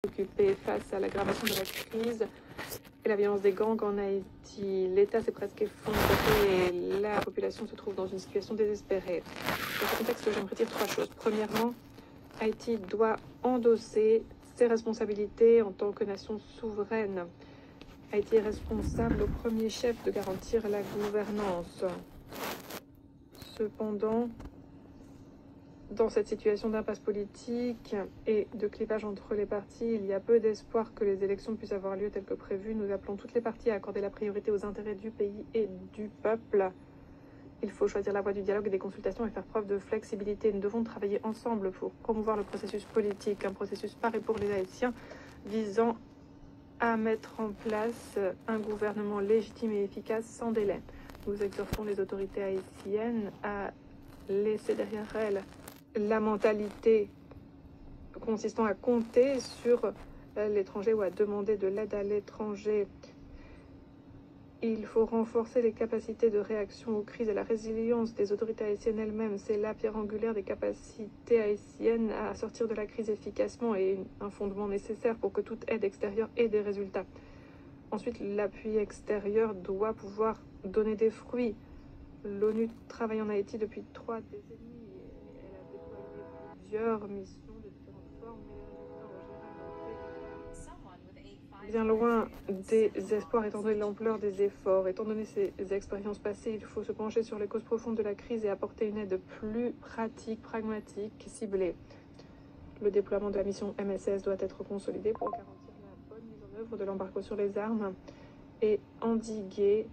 occupé face à l'aggravation de la crise et la violence des gangs en Haïti. L'État s'est presque effondré et la population se trouve dans une situation désespérée. Dans ce contexte, j'aimerais dire trois choses. Premièrement, Haïti doit endosser ses responsabilités en tant que nation souveraine. Haïti est responsable au premier chef de garantir la gouvernance. Cependant, dans cette situation d'impasse politique et de clivage entre les partis, il y a peu d'espoir que les élections puissent avoir lieu telles que prévues. Nous appelons toutes les parties à accorder la priorité aux intérêts du pays et du peuple. Il faut choisir la voie du dialogue et des consultations et faire preuve de flexibilité. Nous devons travailler ensemble pour promouvoir le processus politique, un processus pareil pour les Haïtiens, visant à mettre en place un gouvernement légitime et efficace sans délai. Nous exhortons les autorités haïtiennes à laisser derrière elles la mentalité consistant à compter sur l'étranger ou à demander de l'aide à l'étranger. Il faut renforcer les capacités de réaction aux crises et la résilience des autorités haïtiennes elles-mêmes. C'est la pierre angulaire des capacités haïtiennes à sortir de la crise efficacement et un fondement nécessaire pour que toute aide extérieure ait des résultats. Ensuite, l'appui extérieur doit pouvoir donner des fruits. L'ONU travaille en Haïti depuis 3 décennies. Elle a déployé plusieurs missions de différentes formes, mais les résultats en général ont été bien loin des espoirs étant donné l'ampleur des efforts. Étant donné ces expériences passées, il faut se pencher sur les causes profondes de la crise et apporter une aide plus pratique, pragmatique, ciblée. Le déploiement de la mission MSS doit être consolidé pour garantir la bonne mise en œuvre de l'embargo sur les armes et endiguer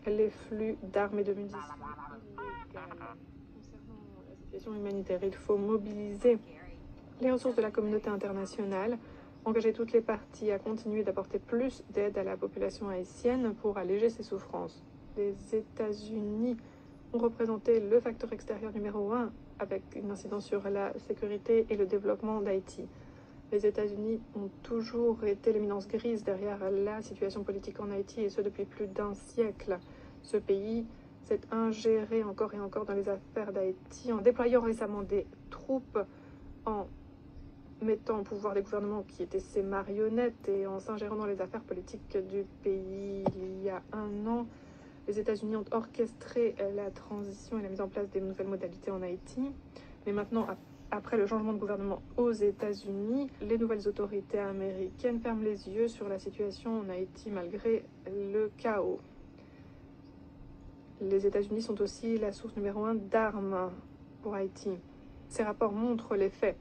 les flux d'armes et de munitions illégales. Concernant la situation humanitaire, il faut mobiliser les ressources de la communauté internationale, engager toutes les parties à continuer d'apporter plus d'aide à la population haïtienne pour alléger ses souffrances. Les États-Unis ont représenté le facteur extérieur numéro 1 avec une incidence sur la sécurité et le développement d'Haïti. Les États-Unis ont toujours été l'éminence grise derrière la situation politique en Haïti, et ce depuis plus d'1 siècle. Ce pays s'est ingéré encore et encore dans les affaires d'Haïti en déployant récemment des troupes, en mettant au pouvoir des gouvernements qui étaient ses marionnettes et en s'ingérant dans les affaires politiques du pays. Il y a 1 an, les États-Unis ont orchestré la transition et la mise en place des nouvelles modalités en Haïti. Mais maintenant, après le changement de gouvernement aux États-Unis, les nouvelles autorités américaines ferment les yeux sur la situation en Haïti malgré le chaos. Les États-Unis sont aussi la source numéro 1 d'armes pour Haïti. Ces rapports montrent les faits.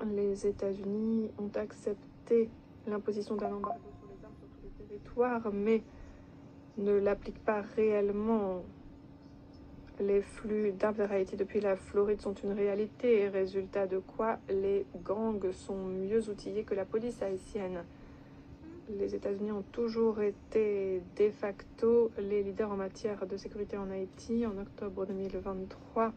Les États-Unis ont accepté l'imposition d'un embargo sur les armes sur tout le territoire, mais ne l'appliquent pas réellement. Les flux d'armes vers Haïti depuis la Floride sont une réalité, résultat de quoi les gangs sont mieux outillés que la police haïtienne. Les États-Unis ont toujours été de facto les leaders en matière de sécurité en Haïti. En octobre 2023,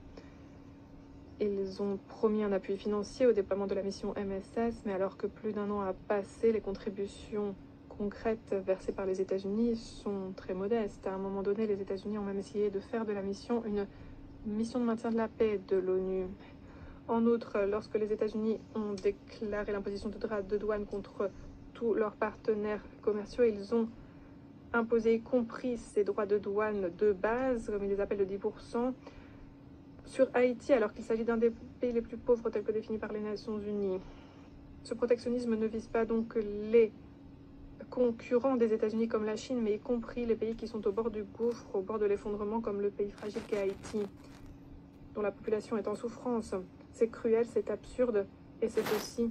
ils ont promis un appui financier au déploiement de la mission MSS, mais alors que plus d'1 an a passé, les contributions concrètes versées par les États-Unis sont très modestes. À un moment donné, les États-Unis ont même essayé de faire de la mission une mission de maintien de la paix de l'ONU. En outre, lorsque les États-Unis ont déclaré l'imposition de droits de douane contre tous leurs partenaires commerciaux, ils ont imposé, y compris ces droits de douane de base, comme ils les appellent de 10%, sur Haïti, alors qu'il s'agit d'un des pays les plus pauvres tel que défini par les Nations Unies. Ce protectionnisme ne vise pas donc les concurrents des États-Unis comme la Chine, mais y compris les pays qui sont au bord du gouffre, au bord de l'effondrement, comme le pays fragile qu'est Haïti, dont la population est en souffrance. C'est cruel, c'est absurde, et c'est aussi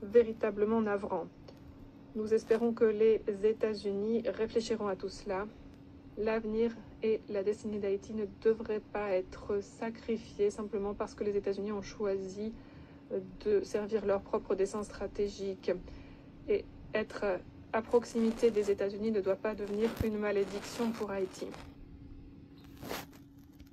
véritablement navrant. Nous espérons que les États-Unis réfléchiront à tout cela. L'avenir et la destinée d'Haïti ne devraient pas être sacrifiés simplement parce que les États-Unis ont choisi de servir leur propre dessein stratégique. Et être à proximité des États-Unis ne doit pas devenir une malédiction pour Haïti.